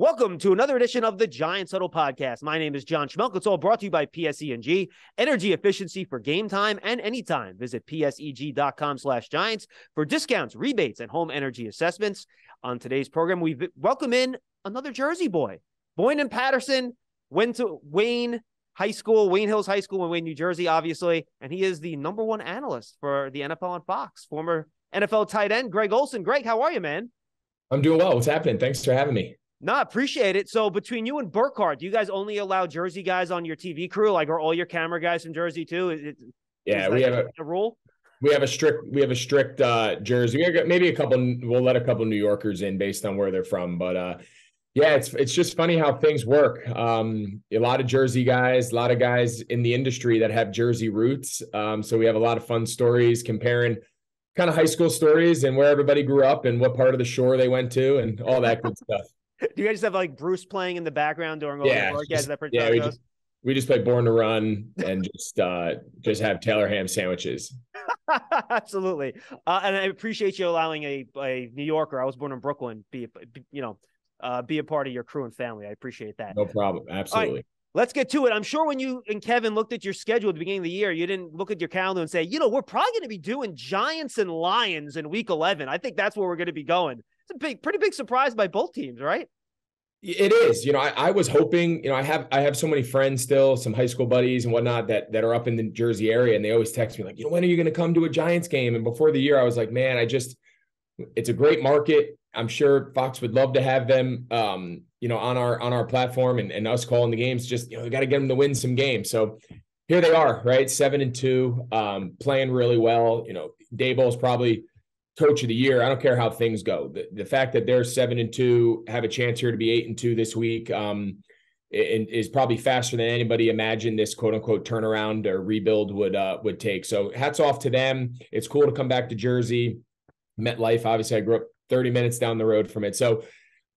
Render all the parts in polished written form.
Welcome to another edition of the Giants Huddle Podcast. My name is John Schmeelk. It's all brought to you by PSEG, energy efficiency for game time and anytime. Visit pseg.com/Giants for discounts, rebates, and home energy assessments. On today's program, we welcome in another Jersey boy. Born in Patterson, went to Wayne Hills High School in Wayne, New Jersey, obviously, and he is the #1 analyst for the NFL on Fox, former NFL tight end, Greg Olsen. Greg, how are you, man? I'm doing well. What's happening? Thanks for having me. No, appreciate it. So between you and Burkhardt, do you guys only allow Jersey guys on your TV crew? Like, are all your camera guys from Jersey too? We have a rule. We have a strict Jersey. We have maybe a couple. We'll let a couple New Yorkers in based on where they're from. But yeah, it's just funny how things work. A lot of Jersey guys, a lot of guys in the industry that have Jersey roots. So we have a lot of fun stories comparing kind of high school stories and where everybody grew up and what part of the shore they went to and all that good stuff. Do you guys have like Bruce playing in the background during all the broadcasts? We just play Born to Run and just have Taylor ham sandwiches. Absolutely. And I appreciate you allowing a New Yorker. I was born in Brooklyn. Be a part of your crew and family. I appreciate that. No problem. Absolutely. Right, let's get to it. I'm sure when you and Kevin looked at your schedule at the beginning of the year, you didn't look at your calendar and say, we're probably going to be doing Giants and Lions in week 11. I think that's where we're going to be going. It's a pretty big surprise by both teams, right? It is. I was hoping, I have so many friends still, some high school buddies and whatnot that are up in the Jersey area. And they always text me like, when are you going to come to a Giants game? And before the year, I was like, man, it's a great market. I'm sure Fox would love to have them, on our platform and us calling the games. Just, we got to get them to win some games. So here they are, right? 7-2, playing really well. Daboll's probably coach of the year. I don't care how things go. The fact that they're 7-2, have a chance here to be 8-2 this week, is probably faster than anybody imagined this quote unquote turnaround or rebuild would take. So hats off to them. It's cool to come back to Jersey. MetLife, obviously, I grew up 30 minutes down the road from it. So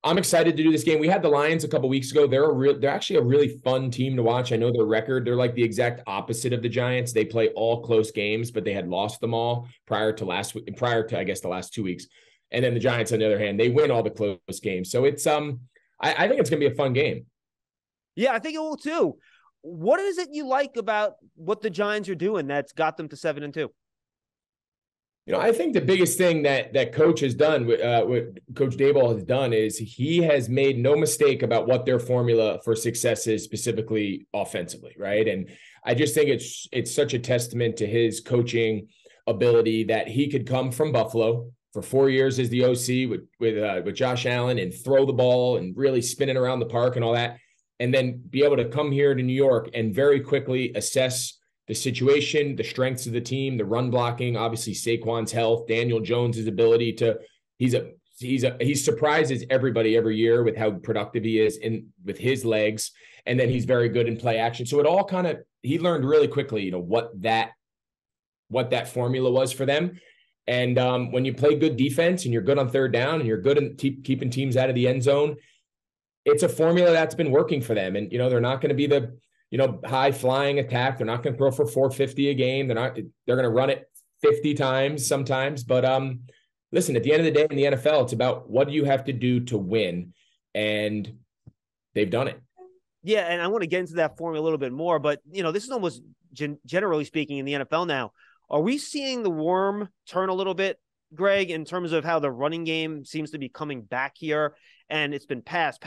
I'm excited to do this game. We had the Lions a couple weeks ago. They're actually a really fun team to watch. I know their record. They're like the exact opposite of the Giants. They play all close games, but they had lost them all prior to I guess the last 2 weeks. And then the Giants, on the other hand, they win all the close games. So it's I think it's going to be a fun game. Yeah, I think it will too. What is it you like about what the Giants are doing that's got them to 7-2? I think the biggest thing that coach has done, what Coach Daboll has done, is he has made no mistake about what their formula for success is, specifically offensively, right? And I just think it's such a testament to his coaching ability that he could come from Buffalo for 4 years as the OC with Josh Allen and throw the ball and really spin it around the park and all that, and then be able to come here to New York and very quickly assess the situation, the strengths of the team, the run blocking, obviously Saquon's health, Daniel Jones's ability to, he surprises everybody every year with how productive he is with his legs. And then he's very good in play action. So it all he learned really quickly, what that formula was for them. And when you play good defense and you're good on third down and you're good in keeping teams out of the end zone, it's a formula that's been working for them. And, they're not going to be the, high flying attack. They're not going to throw for 450 a game. They're going to run it 50 times sometimes. But listen, at the end of the day in the NFL, it's about what do you have to do to win? And they've done it. Yeah. And I want to get into that formula a little bit more, but this is almost generally speaking in the NFL now. Are we seeing the worm turn a little bit, Greg, in terms of how the running game seems to be coming back here? And it's been pass.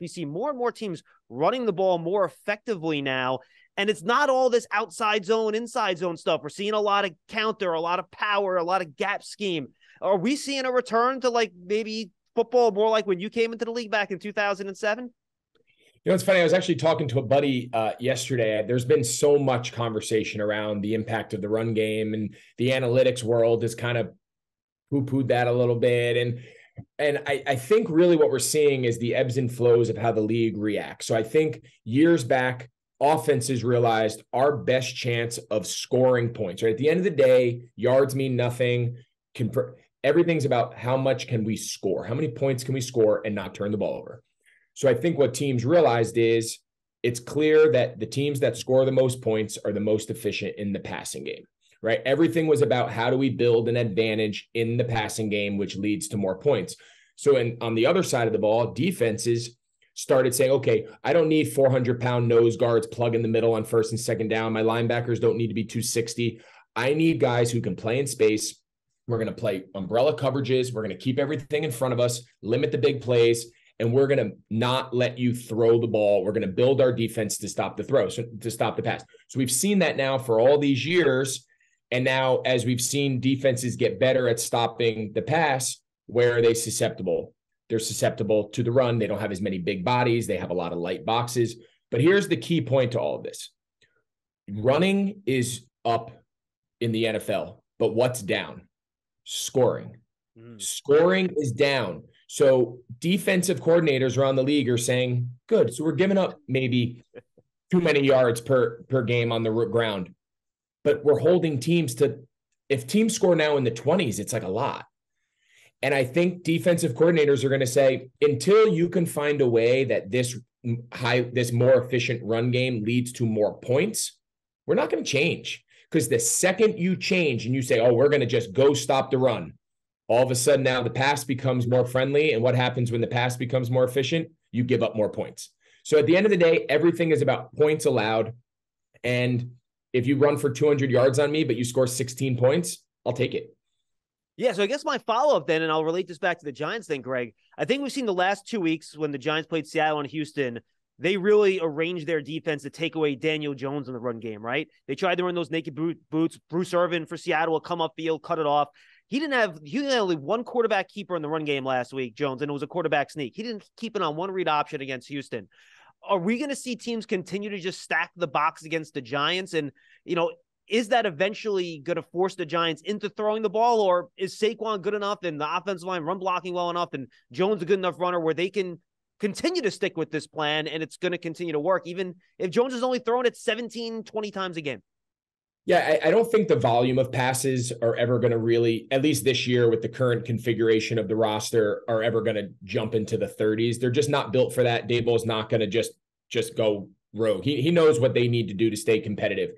We see more and more teams running the ball more effectively now. And it's not all this outside zone, inside zone stuff. We're seeing a lot of counter, a lot of power, a lot of gap scheme. Are we seeing a return to like maybe football more like when you came into the league back in 2007? It's funny. I was actually talking to a buddy yesterday. There's been so much conversation around the impact of the run game, and the analytics world has kind of poo-pooed that a little bit. And I think really what we're seeing is the ebbs and flows of how the league reacts. So I think years back, offenses realized our best chance of scoring points, right? At the end of the day, yards mean nothing. Everything's about how much can we score? How many points can we score and not turn the ball over? So I think what teams realized is it's clear that the teams that score the most points are the most efficient in the passing game. Right? Everything was about how do we build an advantage in the passing game, which leads to more points. So on the other side of the ball, defenses started saying, okay, I don't need 400-pound nose guards plug in the middle on first and second down. My linebackers don't need to be 260. I need guys who can play in space. We're going to play umbrella coverages. We're going to keep everything in front of us, limit the big plays, and we're going to not let you throw the ball. We're going to build our defense to stop the throw, to stop the pass. So we've seen that now for all these years. And now as we've seen defenses get better at stopping the pass, where are they susceptible? They're susceptible to the run. They don't have as many big bodies. They have a lot of light boxes. But here's the key point to all of this. Running is up in the NFL, but what's down? Scoring. Scoring is down. So defensive coordinators around the league are saying, good, so we're giving up maybe too many yards per game on the ground. But we're holding teams to, if teams score now in the 20s, it's like a lot. And I think defensive coordinators are going to say, until you can find a way that this more efficient run game leads to more points, we're not going to change. Because the second you change and you say, oh, we're going to just go stop the run, all of a sudden now the pass becomes more friendly. And what happens when the pass becomes more efficient? You give up more points. So at the end of the day, everything is about points allowed. And if you run for 200 yards on me, but you score 16 points, I'll take it. Yeah, so I guess my follow-up then, and I'll relate this back to the Giants thing, Greg. I think we've seen the last 2 weeks when the Giants played Seattle and Houston, they really arranged their defense to take away Daniel Jones in the run game, right? They tried to run those naked boots. Bruce Irvin for Seattle will come upfield, cut it off. He had only one quarterback keeper in the run game last week, Jones, and it was a quarterback sneak. He didn't keep it on one read option against Houston. Are we going to see teams continue to just stack the box against the Giants? And, is that eventually going to force the Giants into throwing the ball, or is Saquon good enough and the offensive line run blocking well enough and Jones a good enough runner where they can continue to stick with this plan and it's going to continue to work, even if Jones is only throwing it 17, 20 times a game? Yeah, I don't think the volume of passes are ever going to really, at least this year with the current configuration of the roster, are ever going to jump into the 30s. They're just not built for that. Daboll is not going to just go rogue. He knows what they need to do to stay competitive.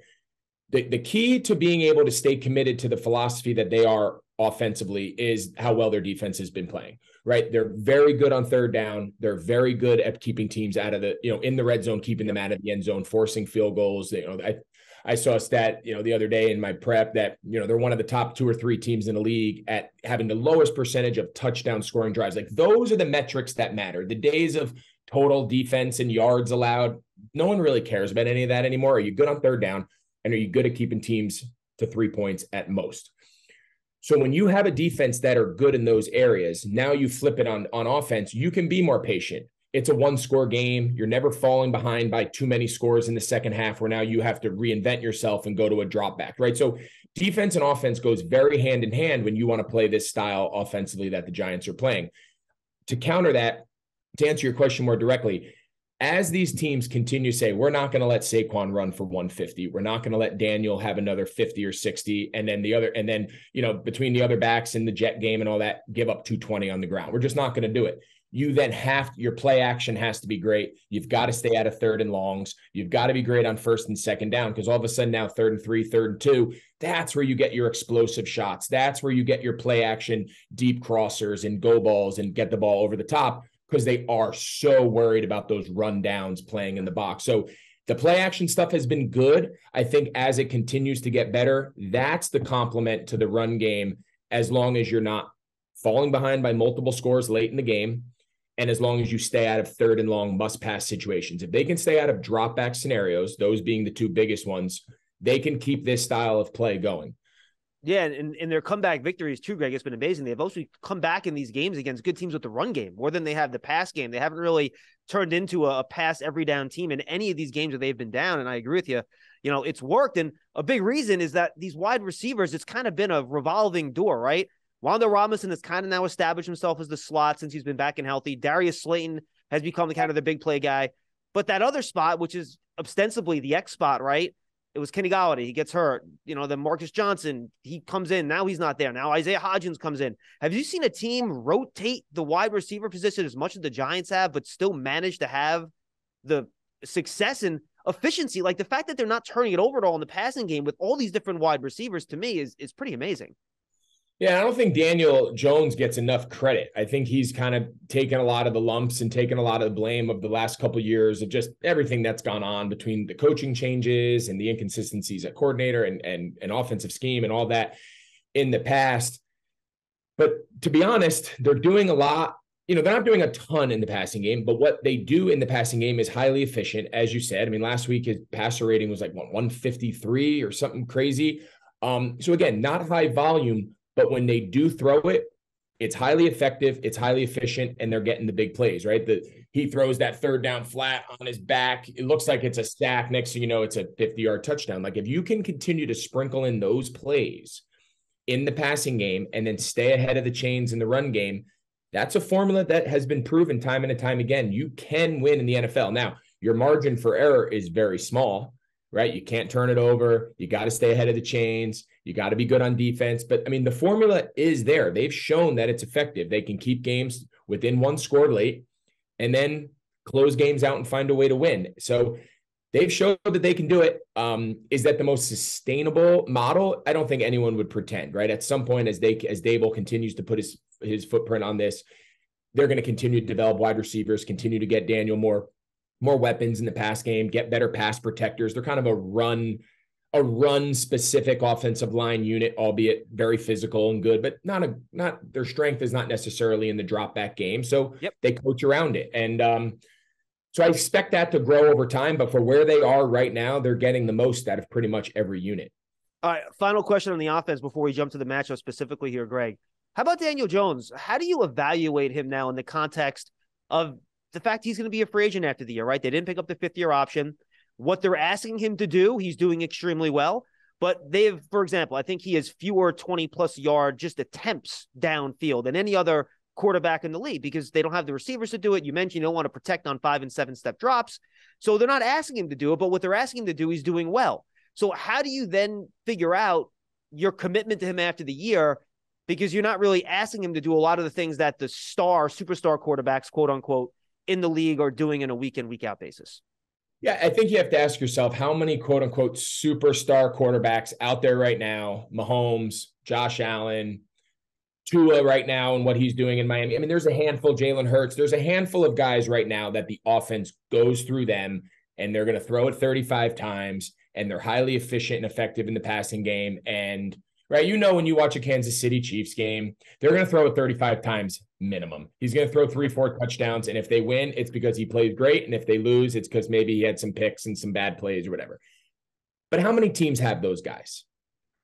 The key to being able to stay committed to the philosophy that they are offensively is how well their defense has been playing, right? They're very good on third down. They're very good at keeping teams out of the, in the red zone, keeping them out of the end zone, forcing field goals. I saw a stat, the other day in my prep that, they're one of the top 2 or 3 teams in the league at having the lowest percentage of touchdown scoring drives. Like, those are the metrics that matter. The days of total defense and yards allowed, no one really cares about any of that anymore. Are you good on third down? And are you good at keeping teams to 3 points at most? So when you have a defense that are good in those areas, now you flip it on offense, you can be more patient. It's a 1-score game. You're never falling behind by too many scores in the second half where now you have to reinvent yourself and go to a drop back, right? So defense and offense goes very hand in hand when you want to play this style offensively that the Giants are playing. To counter that, to answer your question more directly, as these teams continue to say, we're not going to let Saquon run for 150. We're not going to let Daniel have another 50 or 60. And then between the other backs in the jet game and all that, give up 220 on the ground. We're just not going to do it. You then your play action has to be great. You've got to stay out of third and longs. You've got to be great on first and second down, because all of a sudden now 3rd and 3, 3rd and 2, that's where you get your explosive shots. That's where you get your play action, deep crossers and go balls and get the ball over the top, because they are so worried about those rundowns playing in the box. So the play action stuff has been good. I think as it continues to get better, that's the complement to the run game, as long as you're not falling behind by multiple scores late in the game, and as long as you stay out of third and long must-pass situations. If they can stay out of drop-back scenarios, those being the 2 biggest ones, they can keep this style of play going. Yeah, and their comeback victories too, Greg, it's been amazing. They've also come back in these games against good teams with the run game more than they have the pass game. They haven't really turned into a pass every down team in any of these games that they've been down. And I agree with you. It's worked. And a big reason is that these wide receivers, it's kind of been a revolving door, right? Wanda Robinson has kind of now established himself as the slot since he's been back and healthy. Darius Slayton has become the kind of the big play guy. But that other spot, which is ostensibly the X spot, right? It was Kenny Golladay. He gets hurt. Then Marcus Johnson, he comes in. Now he's not there. Now Isaiah Hodgins comes in. Have you seen a team rotate the wide receiver position as much as the Giants have, but still manage to have the success and efficiency? Like, the fact that they're not turning it over at all in the passing game with all these different wide receivers, to me, is pretty amazing. Yeah, I don't think Daniel Jones gets enough credit. I think he's kind of taken a lot of the lumps and taken a lot of the blame of the last couple of years of just everything that's gone on between the coaching changes and the inconsistencies at coordinator and offensive scheme and all that in the past. But to be honest, they're doing a lot. They're not doing a ton in the passing game, but what they do in the passing game is highly efficient, as you said. I mean, last week his passer rating was like 153 or something crazy. So again, not high volume, but when they do throw it, it's highly effective, it's highly efficient, and they're getting the big plays, right? He throws that third down flat on his back. It looks like it's a sack. Next thing you know, it's a 50-yard touchdown. Like if you can continue to sprinkle in those plays in the passing game and then stay ahead of the chains in the run game, that's a formula that has been proven time and time again. You can win in the NFL. Now, your margin for error is very small, right? You can't turn it over. You got to stay ahead of the chains. You got to be good on defense. But I mean, the formula is there. They've shown that it's effective. They can keep games within one score late and then close games out and find a way to win. So they've shown that they can do it. Is that the most sustainable model? I don't think anyone would pretend, right? At some point, as Dable continues to put his footprint on this, they're going to continue to develop wide receivers, continue to get Daniel more weapons in the pass game, get better pass protectors. They're kind of a run specific offensive line unit, albeit very physical and good, but not their strength is not necessarily in the drop back game. So They coach around it. And so I expect that to grow over time, but for where they are right now, they're getting the most out of pretty much every unit. All right. Final question on the offense before we jump to the matchup specifically here, Greg. How about Daniel Jones? How do you evaluate him now in the context of the fact he's going to be a free agent after the year, right? They didn't pick up the 5th-year option. What they're asking him to do, he's doing extremely well. But for example, I think he has fewer 20-plus yard just attempts downfield than any other quarterback in the league because they don't have the receivers to do it. You mentioned you don't want to protect on 5- and 7-step drops. So they're not asking him to do it, but what they're asking him to do, he's doing well. So how do you then figure out your commitment to him after the year? Because you're not really asking him to do a lot of the things that the superstar quarterbacks, quote unquote, in the league are doing on a week in, week out basis. Yeah, I think you have to ask yourself how many quote unquote superstar quarterbacks out there right now, Mahomes, Josh Allen, Tua right now and what he's doing in Miami. I mean, there's a handful, Jalen Hurts. There's a handful of guys right now that the offense goes through them and they're going to throw it 35 times and they're highly efficient and effective in the passing game. And right, when you watch a Kansas City Chiefs game, they're going to throw it 35 times minimum. He's going to throw 3-4 touchdowns. And if they win, it's because he played great. And if they lose, it's because maybe he had some picks and some bad plays or whatever. But how many teams have those guys?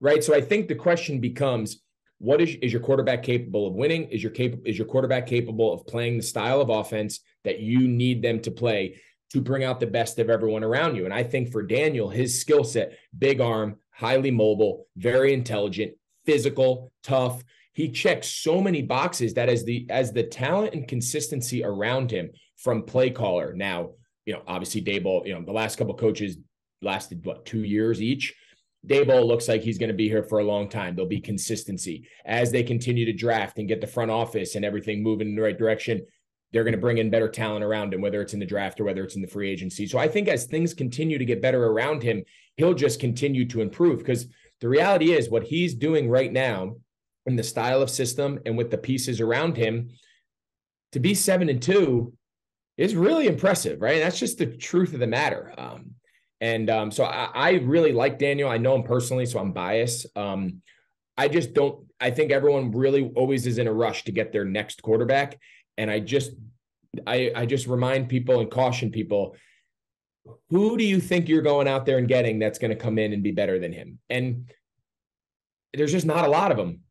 Right. So I think the question becomes, what is your quarterback capable of winning? Is your quarterback capable of playing the style of offense that you need them to play to bring out the best of everyone around you? And I think for Daniel, his skill set, big arm, highly mobile, very intelligent, physical, tough. He checks so many boxes that as the talent and consistency around him from play caller. Now, obviously Daboll, the last couple of coaches lasted 2 years each. Daboll looks like he's going to be here for a long time. There'll be consistency as they continue to draft and get the front office and everything moving in the right direction. They're going to bring in better talent around him, whether it's in the draft or whether it's in the free agency. So I think as things continue to get better around him, he'll just continue to improve because the reality is what he's doing right now in the style of system and with the pieces around him, to be 7-2 is really impressive, right? That's just the truth of the matter. So I really like Daniel. I know him personally, so I'm biased. I think everyone really always is in a rush to get their next quarterback. And I just remind people and caution people, who do you think you're going out there and getting that's going to come in and be better than him? And there's just not a lot of them.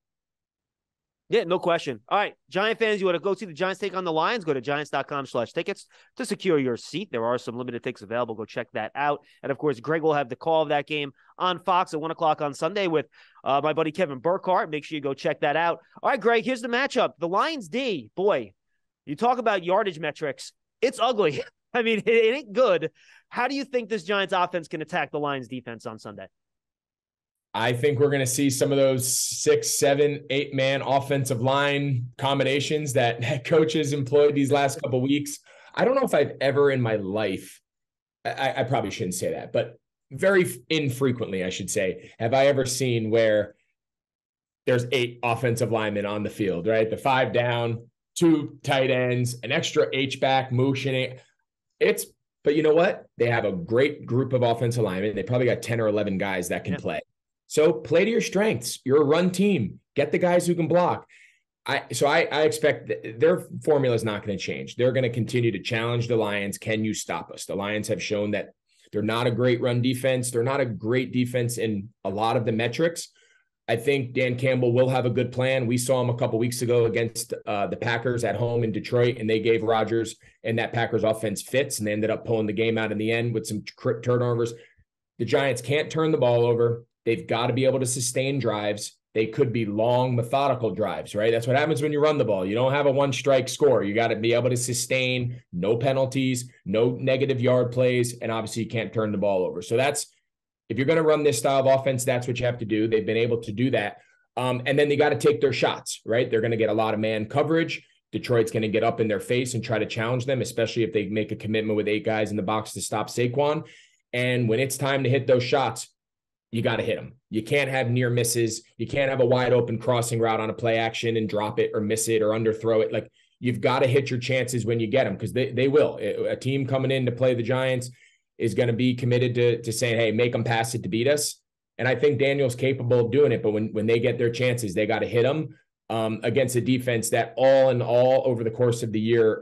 Yeah, no question. All right, Giant fans, you want to go see the Giants take on the Lions? Go to giants.com/tickets to secure your seat. There are some limited tickets available. Go check that out. And, of course, Greg will have the call of that game on Fox at 1 o'clock on Sunday with my buddy Kevin Burkhardt. Make sure you go check that out. All right, Greg, here's the matchup. The Lions D, boy, you talk about yardage metrics. It's ugly. I mean, it ain't good. How do you think this Giants offense can attack the Lions defense on Sunday? I think we're going to see some of those 6, 7, 8-man offensive line combinations that coaches employed these last couple of weeks. I don't know if I've ever in my life, I probably shouldn't say that, but very infrequently, I should say, have I ever seen where there's 8 offensive linemen on the field, right? The 5 down, 2 tight ends, an extra H-back motioning. But you know what? They have a great group of offensive linemen. They probably got 10 or 11 guys that can play. So play to your strengths. You're a run team. Get the guys who can block. I expect their formula is not going to change. They're going to continue to challenge the Lions. Can you stop us? The Lions have shown that they're not a great run defense. They're not a great defense in a lot of the metrics. I think Dan Campbell will have a good plan. We saw him a couple weeks ago against the Packers at home in Detroit, and they gave Rodgers and that Packers offense fits, and they ended up pulling the game out in the end with some turnovers. The Giants can't turn the ball over. They've got to be able to sustain drives. They could be long, methodical drives, right? That's what happens when you run the ball. You don't have a one-strike score. You got to be able to sustain, no penalties, no negative yard plays, and obviously you can't turn the ball over. So if you're going to run this style of offense, that's what you have to do. They've been able to do that. And then they got to take their shots, right? They're going to get a lot of man coverage. Detroit's going to get up in their face and try to challenge them, especially if they make a commitment with 8 guys in the box to stop Saquon. And when it's time to hit those shots, you got to hit them. You can't have near misses. You can't have a wide open crossing route on a play action and drop it or miss it or underthrow it. Like, you've got to hit your chances when you get them, because they will. A team coming in to play the Giants is going to be committed to saying, hey, make them pass it to beat us. And I think Daniel's capable of doing it, but when they get their chances, they got to hit them against a defense that all in all over the course of the year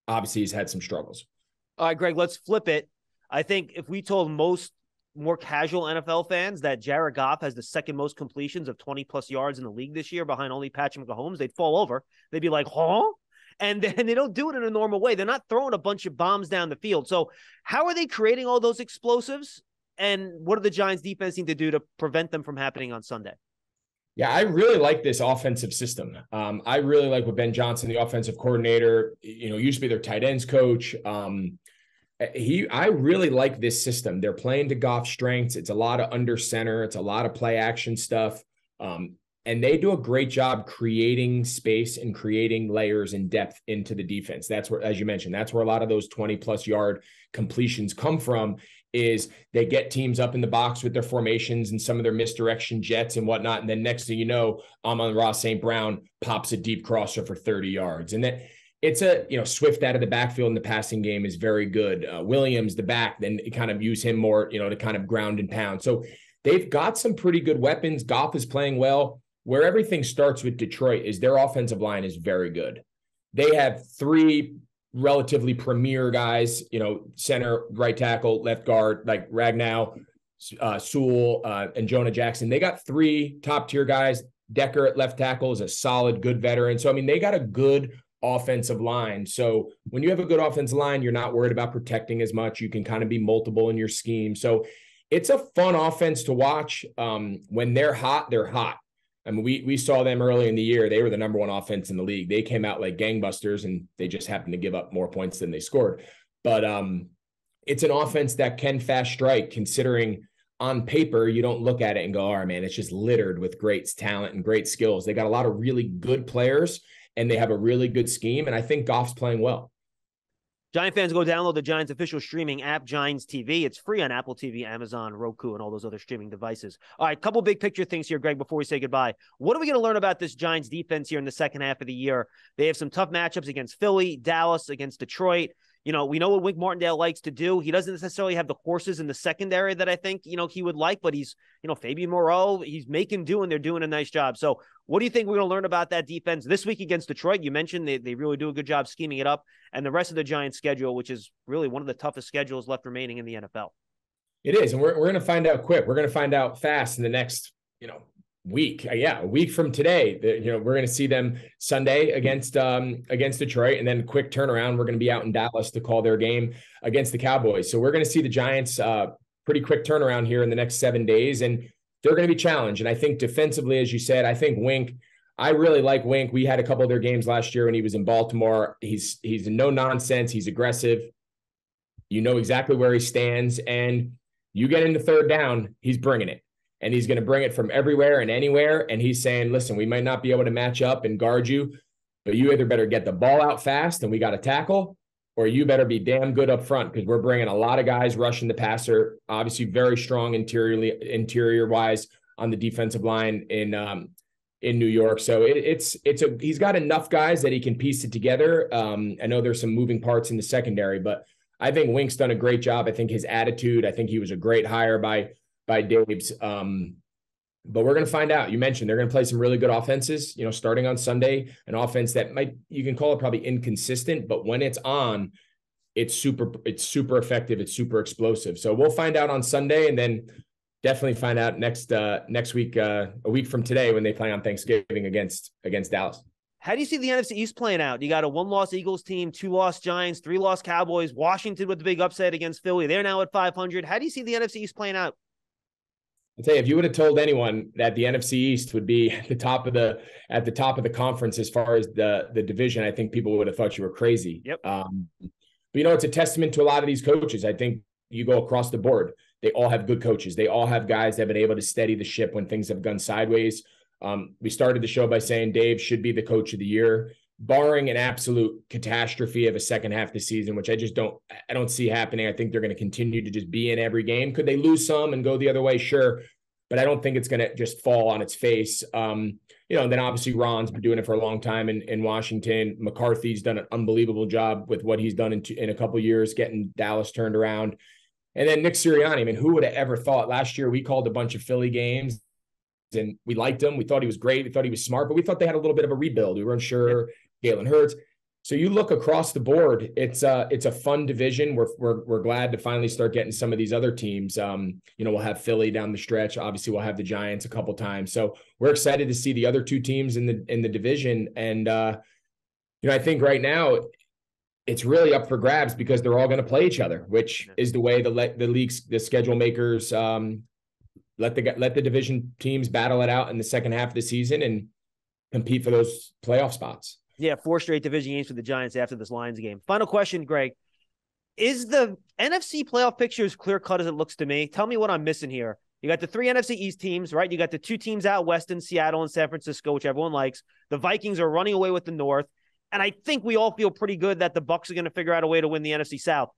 obviously has had some struggles. All right, Greg, let's flip it. I think if we told most more casual NFL fans that Jared Goff has the second most completions of 20-plus yards in the league this year behind only Patrick Mahomes, they'd fall over. They'd be like, huh? And then they don't do it in a normal way. They're not throwing a bunch of bombs down the field. So how are they creating all those explosives? And what do the Giants defense need to do to prevent them from happening on Sunday? Yeah, I really like this offensive system. I really like what Ben Johnson, the offensive coordinator, used to be their tight ends coach. I really like this system. They're playing to Goff's strengths. It's a lot of under center. It's a lot of play action stuff. And they do a great job creating space and creating layers and depth into the defense. That's where, as you mentioned, that's where a lot of those 20-plus yard completions come from, is they get teams up in the box with their formations and some of their misdirection jets and whatnot. And then next thing you know, Amon-Ra St. Brown pops a deep crosser for 30 yards. And then it's Swift out of the backfield in the passing game is very good. Williams, the back, then kind of use him more, to kind of ground and pound. So they've got some pretty good weapons. Goff is playing well. Where everything starts with Detroit is their offensive line is very good. They have 3 relatively premier guys, center, right tackle, left guard, like Ragnow, Sewell, and Jonah Jackson. They got 3 top-tier guys. Decker at left tackle is a solid, good veteran. So, they got a good offensive line. So when you have a good offensive line, you're not worried about protecting as much. You can kind of be multiple in your scheme. So it's a fun offense to watch. When they're hot, they're hot. We saw them early in the year. They were the number 1 offense in the league. They came out like gangbusters, and they just happened to give up more points than they scored. But it's an offense that can fast strike, considering on paper, you don't look at it and go, all right, man, it's just littered with great talent and great skills. They got a lot of really good players, and they have a really good scheme. And I think Goff's playing well. Giant fans, go download the Giants official streaming app, Giants TV. It's free on Apple TV, Amazon, Roku, and all those other streaming devices. All right, couple big picture things here, Greg, before we say goodbye. What are we going to learn about this Giants defense here in the second half of the year? They have some tough matchups against Philly, Dallas, against Detroit. We know what Wink Martindale likes to do. He doesn't necessarily have the horses in the secondary that I think, he would like, but he's, Fabian Moreau, he's making do, and they're doing a nice job. So what do you think we're going to learn about that defense this week against Detroit? You mentioned they really do a good job scheming it up, and the rest of the Giants schedule, which is really one of the toughest schedules left remaining in the NFL. It is. And we're going to find out quick. We're going to find out fast in the next, week. A week from today, we're going to see them Sunday against Detroit, and then quick turnaround. We're going to be out in Dallas to call their game against the Cowboys. So we're going to see the Giants pretty quick turnaround here in the next 7 days, and they're going to be challenged. And I think defensively, as you said, I think Wink, I really like Wink. We had a couple of their games last year when he was in Baltimore. He's no nonsense. He's aggressive. You know exactly where he stands, and you get into third down, he's bringing it. And he's going to bring it from everywhere and anywhere. And he's saying, listen, we might not be able to match up and guard you, but you either better get the ball out fast and we got to tackle, or you better be damn good up front, because we're bringing a lot of guys rushing the passer, obviously very strong interior-wise on the defensive line in in New York. So he's got enough guys that he can piece it together. I know there's some moving parts in the secondary, but I think Wink's done a great job. I think his attitude, I think he was a great hire by Dave's. But we're going to find out. You mentioned they're going to play some really good offenses, starting on Sunday, an offense that you can call it probably inconsistent, but when it's on, it's super effective. It's super explosive. So we'll find out on Sunday, and then definitely find out next week, a week from today, when they play on Thanksgiving against Dallas. How do you see the NFC East playing out? You got a 1-loss Eagles team, 2-loss Giants, 3-loss Cowboys, Washington with the big upset against Philly. They're now at 500. How do you see the NFC East playing out? I'll tell you, if you would have told anyone that the NFC East would be at the top of the conference as far as the division, I think people would have thought you were crazy. Yep. But it's a testament to a lot of these coaches. I think you go across the board, they all have good coaches. They all have guys that have been able to steady the ship when things have gone sideways. We started the show by saying Dave should be the coach of the year, barring an absolute catastrophe of a second half of the season, which I don't see happening. I think they're going to continue to just be in every game. Could they lose some and go the other way? Sure. But I don't think it's going to just fall on its face. And then obviously Ron's been doing it for a long time in Washington. McCarthy's done an unbelievable job with what he's done in a couple of years, getting Dallas turned around. And then Nick Sirianni, who would have ever thought? Last year we called a bunch of Philly games and we liked him. We thought he was great. We thought he was smart, but we thought they had a little bit of a rebuild. We weren't sure. Jalen Hurts. So you look across the board, it's a fun division. We're glad to finally start getting some of these other teams. We'll have Philly down the stretch. Obviously, we'll have the Giants a couple times. So we're excited to see the other two teams in the division. And I think right now it's really up for grabs because they're all going to play each other, which is the way the leagues, the schedule makers, let the division teams battle it out in the second half of the season and compete for those playoff spots. Yeah, 4 straight division games for the Giants after this Lions game. Final question, Greg. Is the NFC playoff picture as clear-cut as it looks to me? Tell me what I'm missing here. You got the 3 NFC East teams, right? You got the 2 teams out west in Seattle and San Francisco, which everyone likes. The Vikings are running away with the North. And I think we all feel pretty good that the Bucs are going to figure out a way to win the NFC South.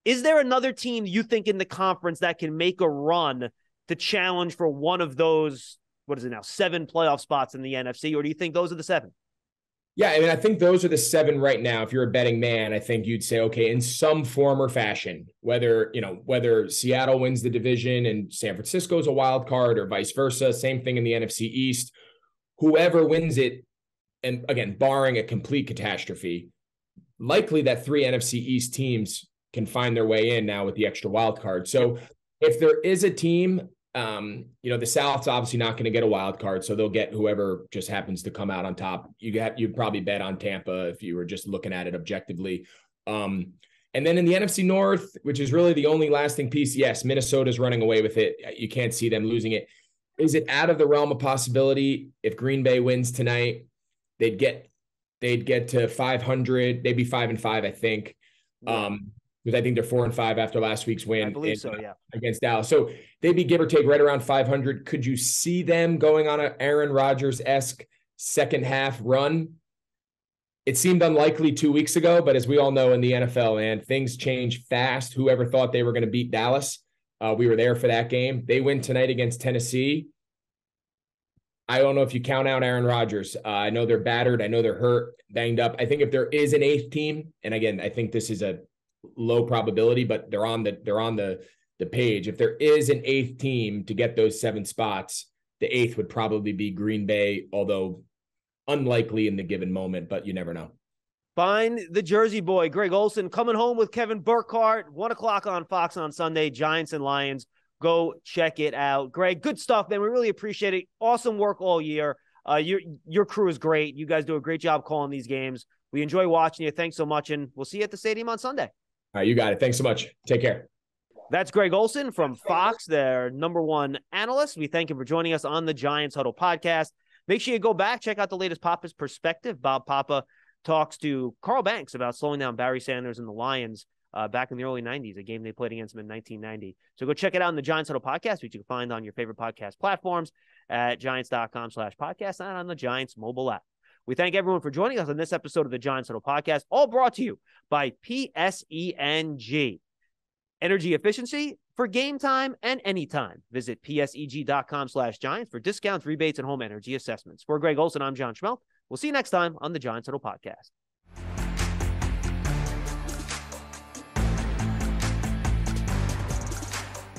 Is there another team you think in the conference that can make a run to challenge for one of those, 7 playoff spots in the NFC? Or do you think those are the 7? Yeah, I think those are the 7 right now. If you're a betting man, I think you'd say, okay, in some form or fashion, whether Seattle wins the division and San Francisco is a wild card or vice versa, same thing in the NFC East, whoever wins it, and again, barring a complete catastrophe, likely that 3 NFC East teams can find their way in now with the extra wild card. So if there is a team, the South's obviously not going to get a wild card, so they'll get whoever just happens to come out on top. You'd probably bet on Tampa if you were just looking at it objectively. And then in the NFC North, which is really the only lasting piece, yes, Minnesota's running away with it. You can't see them losing it. Is it out of the realm of possibility if Green Bay wins tonight? They'd get to 500. They'd be 5-5, I think. Because I think they're 4-5 after last week's win. I believe so, yeah. Against Dallas. So they'd be give or take right around 500. Could you see them going on an Aaron Rodgers-esque second half run? It seemed unlikely 2 weeks ago, but as we all know in the NFL, man, things change fast. Whoever thought they were going to beat Dallas? We were there for that game. They win tonight against Tennessee. I don't know if you count out Aaron Rodgers. I know they're battered. I know they're hurt, banged up. I think if there is an 8th team, and again, I think this is a low probability, but they're on the page. If there is an 8th team to get those 7 spots, the 8th would probably be Green Bay, although unlikely in the given moment, but you never know. Find the Jersey boy, Greg Olsen, coming home with Kevin Burkhardt, 1:00 on Fox on Sunday, Giants and Lions. Go check it out. Greg, good stuff, man. We really appreciate it. Awesome work all year. Your crew is great. You guys do a great job calling these games. We enjoy watching you. Thanks so much, and we'll see you at the stadium on Sunday. All right, you got it. Thanks so much. Take care. That's Greg Olsen from Fox, their #1 analyst. We thank him for joining us on the Giants Huddle podcast. Make sure you go back, check out the latest Papa's Perspective. Bob Papa talks to Carl Banks about slowing down Barry Sanders and the Lions back in the early 90s, a game they played against them in 1990. So go check it out on the Giants Huddle podcast, which you can find on your favorite podcast platforms at giants.com/podcast and on the Giants mobile app. We thank everyone for joining us on this episode of the Giants Huddle podcast, all brought to you by PSEG. Energy efficiency for game time and anytime. Visit pseg.com/Giants for discounts, rebates, and home energy assessments. For Greg Olsen, I'm John Schmeelk. We'll see you next time on the Giants Huddle Podcast.